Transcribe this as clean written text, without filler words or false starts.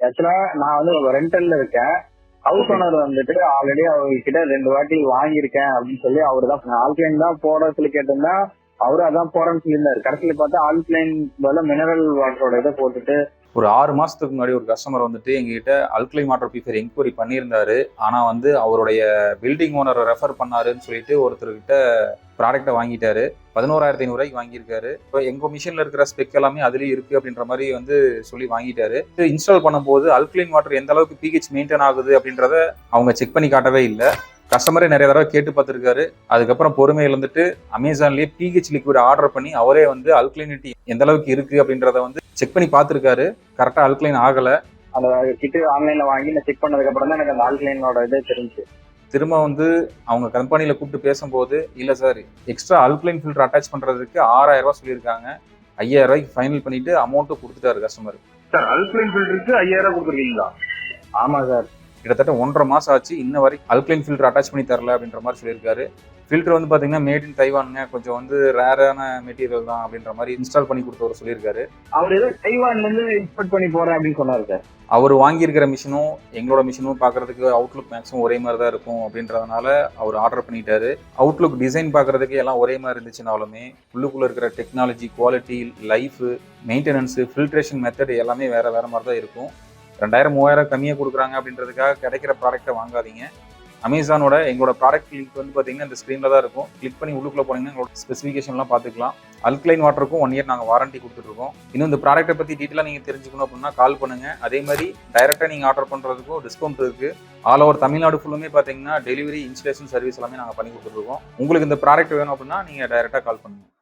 ஆக்சுவலா நான் வந்து ரெண்டல்ல இருக்கேன். ஹவுஸ் ஓனர் வந்துட்டு ஆல்ரெடி அவர்கிட்ட 2 வாட்டி வாங்கியிருக்கேன் அப்படின்னு சொல்லி அவரு தான் ஆல்கலைன் தான் போட சொல்லி கேட்டிருந்தா அவரு அதான் போறேன்னு சொல்லியிருந்தாரு. கடைசியில பார்த்தா ஆல்கலைன் பதிலா மினரல் வாட்டரோட இதை போட்டுட்டு ஒரு 6 மாசத்துக்கு முன்னாடி ஒரு கஸ்டமர் வந்துட்டு எங்ககிட்ட அல்கலைன் வாட்டர் பியூரிஃபையர் என்கொயரி பண்ணியிருந்தாரு. ஆனா வந்து அவருடைய பில்டிங் ஓனரை ரெஃபர் பண்ணாருன்னு சொல்லிட்டு ஒருத்தர்கிட்ட ப்ராடக்ட்டை வாங்கிட்டாரு. 11,500 ரூபாய்க்கு வாங்கியிருக்காரு. இப்போ எங்க மிஷின்ல இருக்கிற ஸ்பெக் எல்லாமே அதுலயும் இருக்கு அப்படின்ற மாதிரி வந்து சொல்லி வாங்கிட்டாரு. இன்ஸ்டால் பண்ணும்போது அல்கலைன் வாட்டர் எந்த அளவுக்கு பிஹெச் மெயின்டைன் ஆகுது அப்படின்றத அவங்க செக் பண்ணி காட்டவே இல்லை. கஸ்டமரே நிறைய தடவை கேட்டு பார்த்துருக்காரு. அதுக்கப்புறம் பொறுமை இழந்துட்டு அமேசான்லயே பிஹெச் லிக்விட் ஆர்டர் பண்ணி அவரே வந்து அல்கலைனிட்டி எந்த அளவுக்கு இருக்கு அப்படின்றத வந்து செக் பண்ணி பார்த்துருக்காரு. கரெக்டா அல்கலைன் ஆகல. அந்த கிட்டு ஆன்லைன்ல வாங்கி நான் செக் பண்ணதுக்கு அப்புறம் தான் எனக்கு அந்த ஆல்கலைனோட இதே தெரிஞ்சு. திரும்ப வந்து அவங்க கம்பெனியில கூப்பிட்டு பேசும்போது இல்ல sir, extra alkaline filter attach பண்றதுக்கு 6,000 ரூபாய் சொல்லியிருக்காங்க. 5,000 ரூபாய்க்கு ஃபைனல் பண்ணிட்டு அமௌண்ட்டும் கொடுத்துட்டாரு கஸ்டமர். சார் அல்கலைன் ஃபில்டருக்கு 5,000 கொடுத்துருக்கீங்களா? ஆமா சார். கிட்டத்தட்ட 1.5 மாசம் ஆச்சு, இன்ன வரைக்கும் அல்கலைன் ஃபில்டர் அட்டாச் பண்ணி தரல அப்படின்ற மாதிரி சொல்லியிருக்காரு. ஃபில்டர் வந்து பாத்தீங்கன்னா மேட் இன் தைவானுங்க, கொஞ்சம் வந்து ரேரான மெட்டீரியல் தான் அப்படின்ற மாதிரி இன்ஸ்டால் பண்ணி கொடுத்தவர் சொல்லியிருக்காரு. அவர் ஏதோ தைவான்ல இருந்து இம்போர்ட் பண்ணி போறேன் அப்படின்னு சொன்னாரு சார். அவர் வாங்கியிருக்கிற மிஷினும் எங்களோட மிஷினும் பார்க்கறதுக்கு அவுட்லுக் மேக்ஸும் ஒரே மாதிரி தான் இருக்கும் அப்படின்றதுனால அவர் ஆர்டர் பண்ணிட்டாரு. அவுட்லுக் டிசைன் பார்க்கறதுக்கு எல்லாம் ஒரே மாதிரி இருந்துச்சுனாலுமே உள்ளுக்குள்ள இருக்கிற technology, quality, life, maintenance, filtration method எல்லாமே வேற வேற மாதிரி தான் இருக்கும். 2,000 3,000 கம்மியாக கொடுக்குறாங்க அப்படின்றதுக்காக கிடைக்கிற ப்ராடக்ட்டை வாங்காதீங்க. அமேசானோட எங்களோட ப்ராடக்ட் லிங்க் வந்து பார்த்தீங்கன்னா இந்த ஸ்க்ரீனில் தான் இருக்கும். கிளிக் பண்ணி உள்ளுக்குள்ள போனீங்கன்னா எங்களோட ஸ்பெசிஃபிகேஷன்லாம் பார்த்துக்கலாம். அல்கலைன் வாட்டருக்கும் 1 இயர் நாங்கள் வாரண்டி கொடுத்துட்ருக்கோம். இன்னும் இந்த ப்ராடக்ட்டை பற்றி டீட்டெயிலாக நீங்கள் தெரிஞ்சுக்கணும் அப்படின்னா கால் பண்ணுங்கள். அதே மாதிரி டைரெக்டாக நீங்கள் ஆர்டர் பண்ணுறதுக்கும் டிஸ்கவுண்ட் இருக்குது. ஆல் ஓவர் தமிழ்நாடு ஃபுல்லுமே பார்த்தீங்கன்னா டெலிவரி, இன்ஸ்டலேஷன் சர்வீஸ் எல்லாமே நாங்கள் பண்ணி கொடுத்துருக்கோம். உங்களுக்கு இந்த ப்ராடக்ட் வேணும் அப்படின்னா நீங்கள் டைரெக்டாக கால் பண்ணுங்கள்.